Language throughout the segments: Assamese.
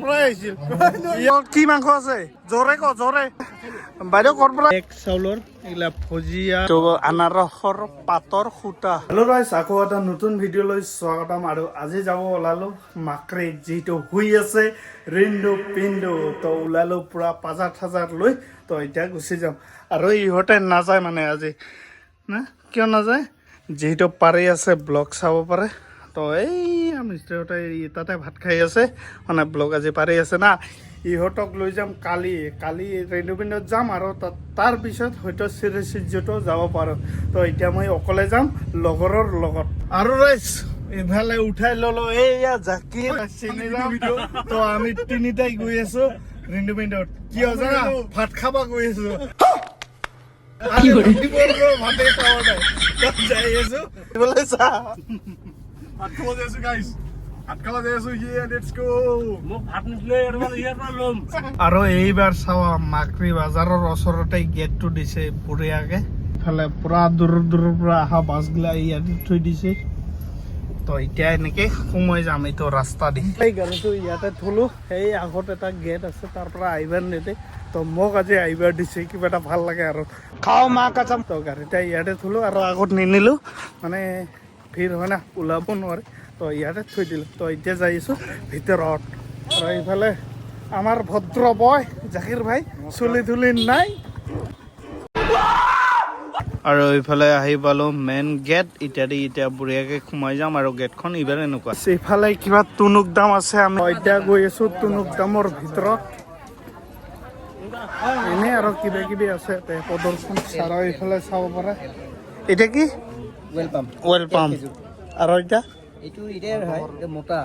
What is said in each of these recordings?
পৰাই আহিছিল কি মাংস আছে জোৰে ক জোৰে বাইদেউ ক'ৰ পৰা এক চাউলৰ এইগিলা ভুজিয়া আনাৰসৰ পাতৰ সূতা হেল্ল' গাইছ আকৌ এটা নতুন ভিডিঅ' লৈ স্বাগতম আৰু আজি যাব ওলালো মাক্ৰে যিটো শুই আছে ৰিন্দু পিন্দু তো ওলালো পুৰা পাজাৰ ঠাজাৰ লৈ তো এতিয়া গুচি যাম আৰু ইহঁতে নাযায় মানে আজি না কিয় নাযায় যিহেতু পাৰি আছে ব্লগ চাব পাৰে তো এই মিষ্টাৰহঁতে তাতে ভাত খাই আছে মানে ব্লগ আজি পাৰি আছে না ইহঁতক লৈ যাম কালি ৰেণ্ডুপিণ্ডত যাম আৰু তাৰ পিছত হয়তো চিৰিচিজতো যাব পাৰোঁ তো এতিয়া মই অকলে যাম লগৰৰ লগত আৰু ৰাইজ এইফালে উঠাই ল'লো এইয়া জাকিৰ চিনি যাম তো আমি তিনিটাই গৈ আছো ৰেণ্ডুপিণ্ডত কিয় জানা ভাত খাবা গৈ আছো ভাতে খাব নাই যাই আছো বোলে চা ভাত খাব যাই আছো গাইজ আৰু এইবাৰ চাৱা মাক্ৰি বাজাৰৰ ওচৰতে গেটটো দিছে বঢ়িয়াকে ইফালে পুৰা দূৰৰ পৰা অহা বাছগিলা ইয়াতে থৈ দিছে তো এতিয়া এনেকে সোমাই যাম এইটো ৰাস্তা দি এই গাড়ীটো ইয়াতে থলো সেই আগত এটা গেট আছে তাৰ পৰা আহিবাৰ নিদে তো মোক আজি আহিবাৰ দিছে কিবা এটা ভাল লাগে আৰু খাওঁ মা কাচাম তো গাড়ীটা ইয়াতে থলো আৰু আগত নিনিলো মানে ভিৰ হয় না ওলাব নোৱাৰে তো ইয়াতে থৈ দিলোঁ তো এতিয়া যাই আছোঁ ভিতৰত আৰু এইফালে আমাৰ ভদ্ৰ বয় জাকিৰ ভাই চুলি তুলি নাই আৰু এইফালে আহি পালোঁ মেইন গেট এতিয়া বঢ়িয়াকৈ সোমাই যাম আৰু গেটখন এইবাৰ এনেকুৱা এইফালে কিবা টুনুক দাম আছে আমি এতিয়া গৈ আছোঁ টুনুক দামৰ ভিতৰত এনেই আৰু কিবা কিবি আছে প্ৰদৰ্শন আৰু এইফালে চাব পাৰে এতিয়া কি ৱেলকাম আৰু এতিয়া এইটো ইডেৰ হয় এটা মোটা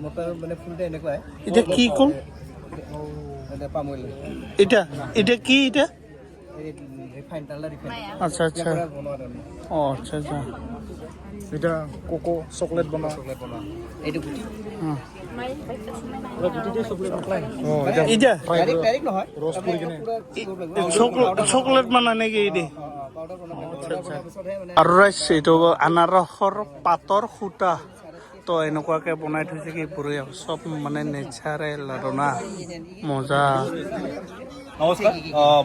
মোটা মানে ফুলটা এনেকুৱা এটা কি কল এটা পামইল এটা কি এটা রিফাইন তালা রিফাইন আচ্ছা আচ্ছা ও আচ্ছা আচ্ছা এটা কোকো চকলেট বনা এইটো গুটি গুটিতে চকলেট বনাই ও এটা ডাইরেক্ট নহয় রস কৰি কিনে চকলেট বনা নেকি ইদে আৰু ৰাইছ এইটো আনাৰসৰ পাতৰ সূতা তো এনেকুৱাকৈ বনাই থৈছে কি বঢ়িয়া চব মানে নেচাৰেল আৰু না মজা নমস্কাৰ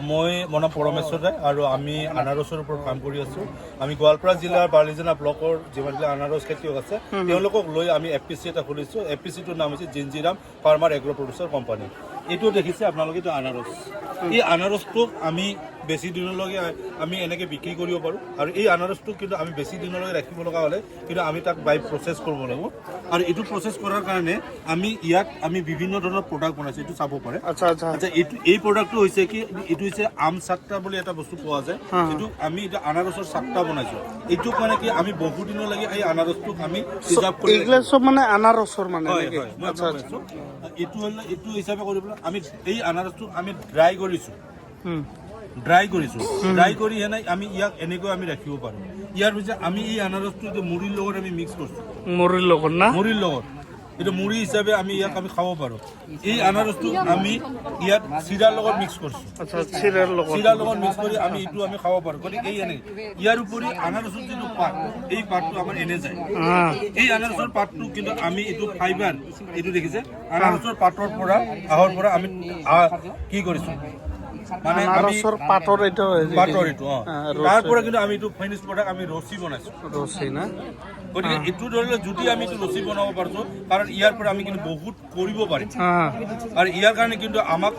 মই মন পৰমেশ্বৰ ৰায় আৰু আমি আনাৰসৰ ওপৰত কাম কৰি আছোঁ আমি গোৱালপাৰা জিলাৰ বাৰ্লিজনা ব্লকৰ যিমানবিলাক আনাৰস খেতিয়ক আছে তেওঁলোকক লৈ আমি এফপিচি এটা খুলিছোঁ এফপিচিটোৰ নাম হৈছে Jinjiram farmer agro producer company এইটো দেখিছে আপোনালোকে এইটো আনাৰস এই আনাৰসটোক আমি বেছি দিনলৈকে আমি এনেকৈ বিক্ৰী কৰিব পাৰোঁ আৰু এই আনাৰসটোক কিন্তু আমি বেছি দিনলৈকে ৰাখিব লগা হ'লে কিন্তু আমি তাক বাই প্ৰচেছ কৰিব লাগিব আৰু এইটো প্ৰচেছ কৰাৰ কাৰণে আমি ইয়াত আমি বিভিন্ন ধৰণৰ প্ৰডাক্ট বনাইছোঁ এইটো চাব পাৰে আচ্ছা আচ্ছা আচ্ছা এই প্ৰডাক্টটো হৈছে কি এইটো হৈছে আম চাক্টা বুলি এটা বস্তু পোৱা যায় এইটো আমি এতিয়া আনাৰসৰ চাক্টা বনাইছোঁ এইটোক মানে কি আমি বহু দিনলৈকে এই আনাৰসটোক আমি প্ৰিজাৰ্ভ কৰি এইগিলা চব মানে আনাৰসৰ মানে আচ্ছা আচ্ছা এইটো হিচাপে কৰিবলৈ আমি এই আনাৰসটোক আমি ড্ৰাই কৰিছোঁ ড্ৰাই কৰি হেনে আমি ইয়াক এনেকৈ আমি ৰাখিব পাৰোঁ ইয়াৰ পিছত আমি এই আনাৰসটো মুড়িৰ লগত আমি মিক্স কৰিছোঁ মুড়িৰ লগত না মুড়িৰ লগত এইটো মুড়ি হিচাপে আমি ইয়াক আমি খাব পাৰোঁ এই আনাৰসটো আমি ইয়াত চিৰাৰ লগত মিক্স কৰিছোঁ আচ্ছা চিৰাৰ লগত মিক্স কৰি আমি এইটো আমি খাব পাৰোঁ গতিকে এই এনে ইয়াৰ উপৰি আনাৰসৰ যিটো পাত এই পাতটো আমাৰ এনে যায় এই আনাৰসৰ পাতটো কিন্তু আমি এইটো ফাইবাৰ এইটো দেখিছে আনাৰসৰ পাতৰ পৰা আমি কি কৰিছোঁ মানে আনাৰসৰ পাতৰ এইটো তাৰ পৰা কিন্তু আমি এইটো ফাইনেষ্ট প্ৰডাক্ট আমি ৰছী বনাইছোঁ ৰছী না গতিকে এইটো ধৰি লওক যদি আমি এইটো ৰছী বনাব পাৰিছোঁ কাৰণ ইয়াৰ পৰা আমি কিন্তু বহুত কৰিব পাৰিম আৰু ইয়াৰ কাৰণে কিন্তু আমাক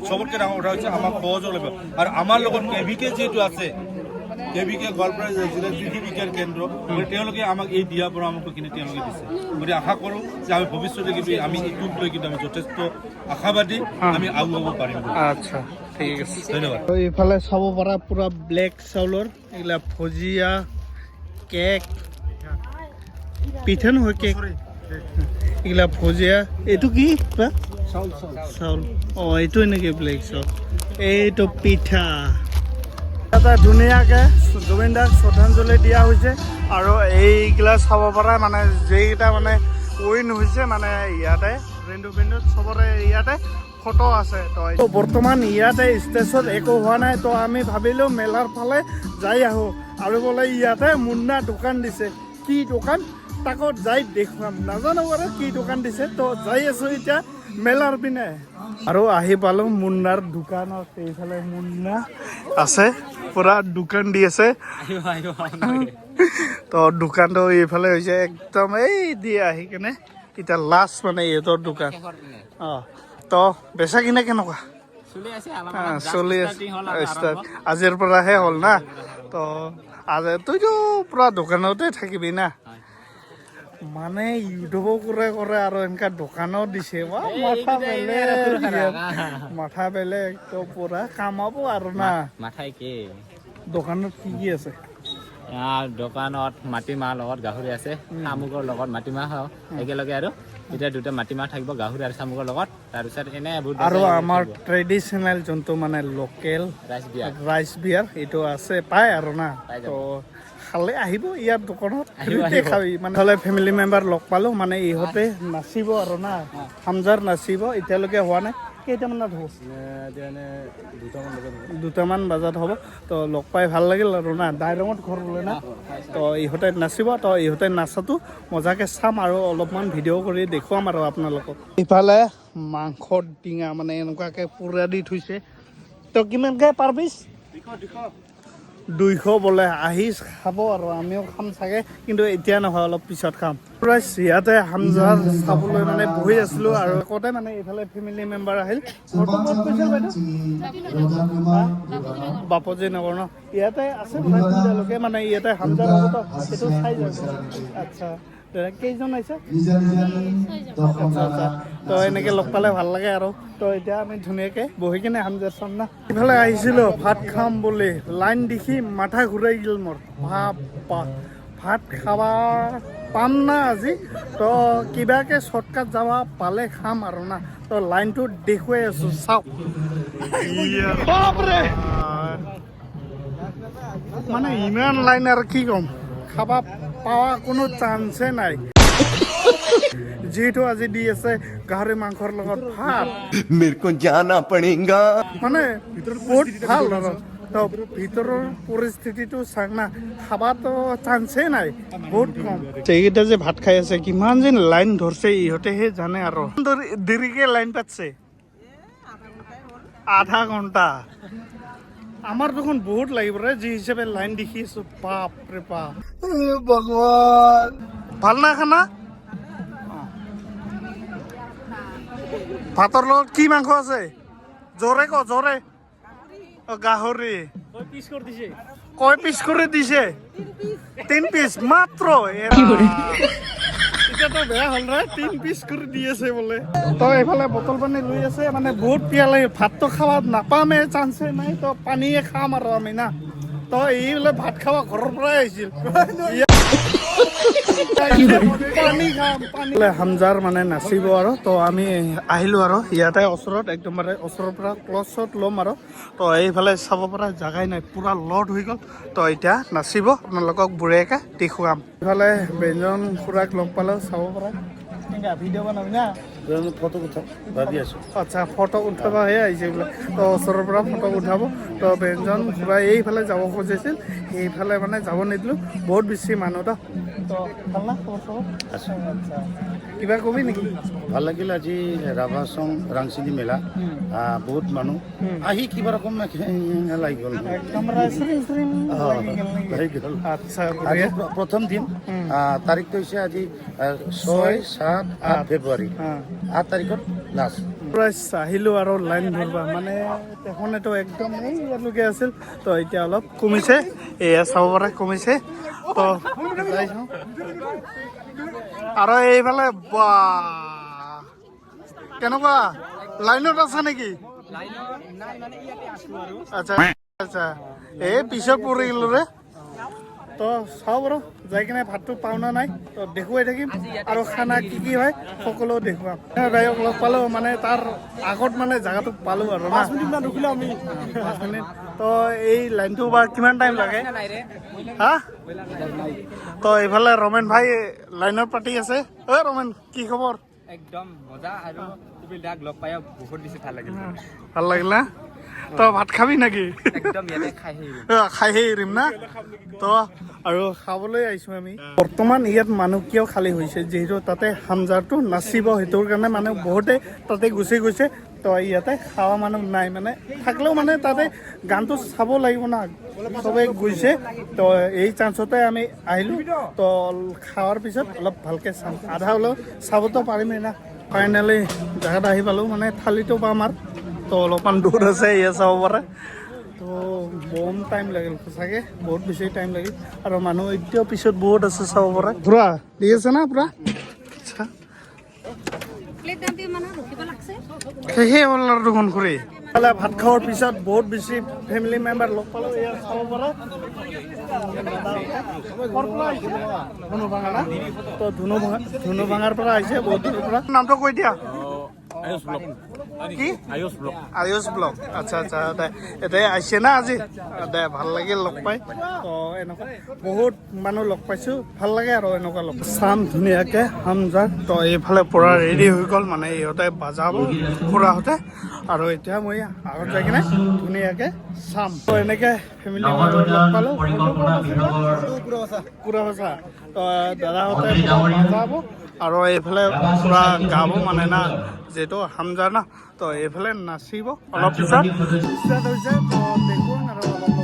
চবতকৈ ডাঙৰ কথা হৈছে আমাক সহযোগ লাগিব আৰু আমাৰ লগত কেভিকে যিহেতু আছে কেভিকে গোৱালপাৰা জিলাৰ কৃষি বিজ্ঞান কেন্দ্ৰ তেওঁলোকে আমাক এই দিয়াৰ পৰামৰ্শখিনি তেওঁলোকে দিছে গতিকে আশা কৰোঁ যে আমি ভৱিষ্যতে কিন্তু আমি এইটোক লৈ কিন্তু আমি যথেষ্ট আশাবাদী আমি আগুৱাব পাৰিম আচ্ছা ঠিক আছে ধন্যবাদ এইফালে চাব পৰা পুৰা ব্লেক চাউলৰ এইগিলা ভুজিয়া কেক পিঠা নহয় কেক এইগিলা ভুজিয়া এইটো কি চাউল অঁ এইটো এনেকৈ ব্লেক চাউল এইটো পিঠা এটা ধুনীয়াকৈ জুবিন দাক শ্ৰদ্ধাঞ্জলি দিয়া হৈছে আৰু এইগিলা চাব পৰা মানে যিকেইটা মানে উইন হৈছে মানে ইয়াতে ৰেণ্ডুপিণ্ডত চবৰে ইয়াতে ফটো আছে তো বৰ্তমান ইয়াতে ষ্টেজত একো হোৱা নাই তো আমি ভাবিলোঁ মেলাৰ ফালে যাই আহোঁ আৰু বোলে ইয়াতে মুন্না দোকান দিছে কি দোকান তাকো যাই দেখুৱাম নাজানো বাৰু কি দোকান দিছে তো যাই আছো এতিয়া মেলাৰ পিনে আৰু আহি পালো মুন্নাৰ দোকানত এইফালে মুন্না আছে পুৰা দোকান দি আছে তো দোকানটো এইফালে হৈছে একদম এই দিয়ে আহি কেনে এতিয়া লাষ্ট মানে ইহঁতৰ দোকান তো বেচা কিনা কেনেকুৱা চলি আছে আজিৰ পৰাহে হ'ল না তো আজি তইতো পুৰা দোকানতে থাকিবি না মানে ইউটিউবো কৰে আৰু এনেকা দোকানো দিছে মাথা বেলেগ তো পুৰা কামাব আৰু না মাথাই কি দোকানত কি আছে দোকানত মাটিমাহ লগত গাহৰি আছে শামুকৰ লগত মাটিমাহ একেলগে আৰু এতিয়া দুটা মাটিমাহ থাকিব গাহৰি আৰু শামুকৰ লগত তাৰপিছত এনে আৰু আমাৰ ট্ৰেডিশ্যনেল যোনটো মানে লোকেল ৰাইচ বিয়াৰ এইটো আছে পায় আৰু না তো খালে আহিব ইয়াৰ দোকানত খাবি মানে হ'লে ফেমিলি মেম্বাৰ লগ পালোঁ মানে ইহঁতে নাচিব আৰু না হামজাৰ নাচিব এতিয়ালৈকে হোৱা নাই কেইটামানত হ'ব দুটামান বজাত হ'ব তো লগ পাই ভাল লাগিল আৰু না ডাইৰঙত ঘৰ বোলে না তো ইহঁতে নাচিব তো ইহঁতে নাচাটো মজাকৈ চাম আৰু অলপমান ভিডিঅ' কৰি দেখুৱাম আৰু আপোনালোকক ইফালে মাংসৰ ডিঙা মানে এনেকুৱাকৈ পুৰা দি থৈছে তো কিমানকৈ পাৰ পিচ 200 বোলে আহি খাব আৰু আমিও খাম চাগে কিন্তু এতিয়া নহয় অলপ পিছত খাম পুৰা ইয়াতে হামজাৰ চাবলৈ মানে বহি আছিলোঁ আৰু আগতে মানে এইফালে ফেমিলি মেম্বাৰ আহিল বাপুজী নগৰ ন ইয়াতে আছে তেওঁলোকে মানে ইয়াতে হামজাৰ হ'বতো সেইটো চাই যাব আচ্ছা কেইজন আহিছে তো এনেকৈ লগ পালে ভাল লাগে আৰু তো এতিয়া আমি ধুনীয়াকৈ বহি কিনে হামজাৰ চাম না ইফালে আহিছিলোঁ ভাত খাম বুলি লাইন দেখি মাথা ঘূৰাই গ'ল মোৰ ভাত খাবা পাম না আজি তো কিবাকৈ শ্বৰ্টকাট যাব পালে খাম আৰু না তো লাইনটো দেখুৱাই আছোঁ চাওক মানে ইমান লাইন আৰু কি ক'ম খাবা পাৱা কোনো চান্সে নাই যিটো আজি দি আছে গাহৰি মাংসৰ লগত ভাত মেৰেকো জানা পড়েগা মানে বহুত ভাল আৰু তো ভিতৰৰ পৰিস্থিতিটো চাওক না খাবাতো চান্সেই নাই বহুত কম এইকেইটা যে ভাত খাই আছে কিমান যেন লাইন ধৰছে ইহঁতেহে জানে আৰু দেৰিকে লাইন পাতিছে আধা ঘণ্টা আমাৰ দেখোন বহুত লাগিব ৰে যি হিচাপে লাইন দেখি আছো বাপ ৰে বাপ ভগৱান ভাল না খানা ভাতৰ লগত কি মাংস আছে জোৰে জোৰে গাহৰি কয় পিচ কৰি দিছে 3 পিচ মাত্ৰ এতিয়াতো বেয়া হ'ল ৰে 3 পিচ কৰি দি আছে বোলে তো এইফালে বটল পানী লৈ আছে মানে বহুত পিয়া লাগে ভাতটো খাব নাপামে চান্সে নাই তো পানীয়ে খাম আৰু আমি না তো এই বোলে ভাত খাব ঘৰৰ পৰাই আহিছিল হামজাৰ মানে নাচিব আৰু তো আমি আহিলোঁ আৰু ইয়াতে ওচৰত একদমবাৰে ওচৰৰ পৰা ক্লছত ল'ম আৰু তো এইফালে চাব পৰা জেগাই নাই পুৰা লড হৈ গ'ল তো এতিয়া নাচিব আপোনালোকক বুঢ়ীয়াকৈ দেখুৱাম এইফালে ব্যঞ্জন খুৰাক লগ পালেও চাব পৰা ভিডিঅ' বনাবি না ফটো উঠাম ভাবি আছোঁ আচ্ছা ফটো উঠাবহে আহিছে বোলে তো ওচৰৰ পৰা ফটো উঠাব তো ব্যঞ্জন খুৰা এইফালে যাব খুজিছিল সেইফালে মানে যাব নিদিলোঁ বহুত বেছি মানুহ তো ভাল না আচ্ছা কিবা কবি নেকি ভাল লাগিল আজি ৰাভাচং ৰাংচিনি মেলা বহুত মানুহ আহি কিবা ৰকম লাগি গ'ল একদম আচ্ছা প্ৰথম দিন তাৰিখটো হৈছে আজি 6-7-8 ফেব্ৰুৱাৰী 8 তাৰিখত লাষ্ট আহিলোঁ আৰু লাইন ধৰবা মানে তেখনেতো একদম ইয়ালৈকে আছিল তো এতিয়া অলপ কমিছে এয়া চাব পৰা কমিছে তো যাই চাওঁ আৰু এইফালে বা কেনেকুৱা লাইনত আছে নেকি আচ্ছা আচ্ছা এই পিছত পৰি গ'লো ৰে তো চাওঁ বাৰু যাই কিনে ভাতটো পাওঁ না নাই তো দেখুৱাই থাকিম আৰু খানা কি হয় সকলো দেখুৱাম ৰাইজক লগ পালোঁ মানে তাৰ আগত মানে জেগাটো পালোঁ আৰু 5 মিনিটমান ৰখিলোঁ আমি 5 মিনিট তো এই লাইনটো বা কিমান টাইম লাগে হা তো এইফালে ৰমেন ভাই লাইনত পাতি আছে ঐ ৰমেন কি খবৰ একদম মজা আৰু তুমি ডাক লগ পাই বহুত বেছি ভাল লাগিল ভাল লাগিল না তই ভাত খাবি নেকি একদম ইয়াতে খাইহে এৰিম না তো আৰু খাবলৈ আহিছোঁ আমি বৰ্তমান ইয়াত মানুহ কিয় খালী হৈছে যিহেতু তাতে হামজাৰটো নাচিব সেইটোৰ কাৰণে মানুহ বহুতে তাতে গুচি গৈছে তো ইয়াতে খাৱা মানুহ নাই মানে থাকলেও মানে তাতে গানটো চাব লাগিব না চবেই গৈছে তো এই চান্সতে আমি আহিলোঁ তো খাৱাৰ পিছত অলপ ভালকৈ চাম আধা হ'লেও চাবতো পাৰিমেই না ফাইনেলি জেগাত আহি পালোঁ মানে থালিটো পাম আৰু তো অলপমান দূৰ আছে ইয়ে চাব পাৰে তো বহুত টাইম লাগিল সঁচাকৈ বহুত বেছি টাইম লাগিল আৰু মানুহ এতিয়াও পিছত বহুত আছে চাব পাৰে পুৰা দি আছে না পুৰা আচ্ছা সেই হ'ল আৰু দুখন ঘূৰি ভাত খোৱাৰ পিছত বহুত বেছি ফেমিলি মেম্বাৰ লগ পালোঁ ইয়াত চাব পাৰে তো ধুনু ভাঙাৰ পৰা আহিছে বহুত দূৰৰ পৰা নামটো কৈ দিয়া কি আয়ুষ ব্লগ আচ্ছা আচ্ছা দে এতিয়া আহিছে না আজি দে ভাল লাগিল লগ পাই তো এনেকুৱা বহুত মানুহ লগ পাইছোঁ ভাল লাগে আৰু এনেকুৱা লগ চাম ধুনীয়াকৈ হামজাক তো এইফালে পূৰা ৰেডি হৈ গ'ল মানে ইহঁতে বাজাব খুৰাহঁতে আৰু এতিয়া মই আগত যাই কিনে ধুনীয়াকৈ চাম তো এনেকৈ ফেমিলি মেম্বাৰ লগ পালোঁ কুৰাভাষা তো দাদাহঁতে বাজাব আৰু এইফালে পূৰা গাব মানে না যিহেতু হামজা না তো এইফালে নাচিব অলপ পিছত ষ্টাৰ্ট হৈছে তো দেখোন আৰু অলপ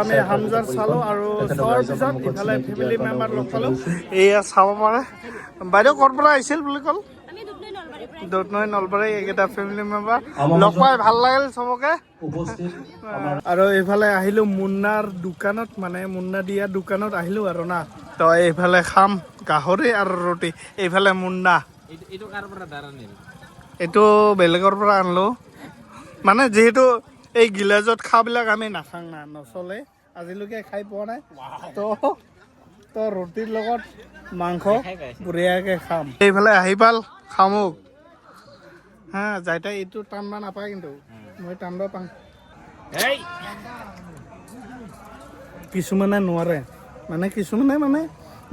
আমি হামজাৰ চালোঁ আৰু চোৱাৰ পিছত ইফালে ফেমিলি মেম্বাৰ লগ পালোঁ এয়া চাব পাৰে বাইদেউ ক'ৰ পৰা আহিছিল বুলি ক'ল দুধনৈ নলবাৰী এইকেইটা ফেমিলি মেম্বাৰ লগ পাই ভাল লাগিল চবকে আৰু এইফালে আহিলোঁ মুন্নাৰ দোকানত মানে মুন্না দিয়া দোকানত আহিলোঁ আৰু না তো এইফালে খাম গাহৰি আৰু ৰুটি এইফালে মুন্না এইটো বেলেগৰ পৰা আনিলোঁ মানে যিহেতু এই গিলাজত খাবিলাক আমি নাখাং না নচলে আজিলৈকে খাই পোৱা নাই তো ৰুটিৰ লগত মাংস বঢ়িয়াকৈ খাম এইফালে আহি পাল খামুক হা যাইতে এইটো টানবা নাপায় কিন্তু মই টানব পাম কিছুমানে নোৱাৰে মানে কিছুমানে মানে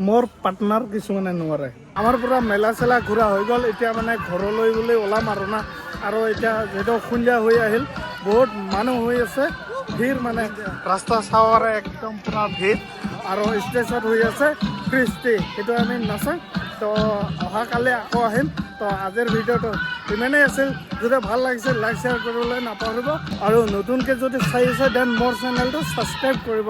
মোৰ পাৰ্টনাৰ কিছুমানে নোৱাৰে আমাৰ পৰা মেলা চেলা ঘূৰা হৈ গ'ল এতিয়া মানে ঘৰলৈ বুলি ওলাম আৰু না আৰু এতিয়া যিহেতু সন্ধিয়া হৈ আহিল বহুত মানুহ হৈ আছে ভিৰ মানে ৰাস্তা চাৱাৰে একদম পুৰা ভিৰ আৰু ষ্টেজত হৈ আছে কৃষ্টি সেইটো আমি নাচাওঁ তো অহাকালি আকৌ আহিম তো আজিৰ ভিডিঅ'টো ইমানেই আছিল যদি ভাল লাগিছে লাইক শ্বেয়াৰ কৰিবলৈ নাপাহৰিব আৰু নতুনকৈ যদি চাই আছে দেন মোৰ চেনেলটো ছাবস্ক্ৰাইব কৰিব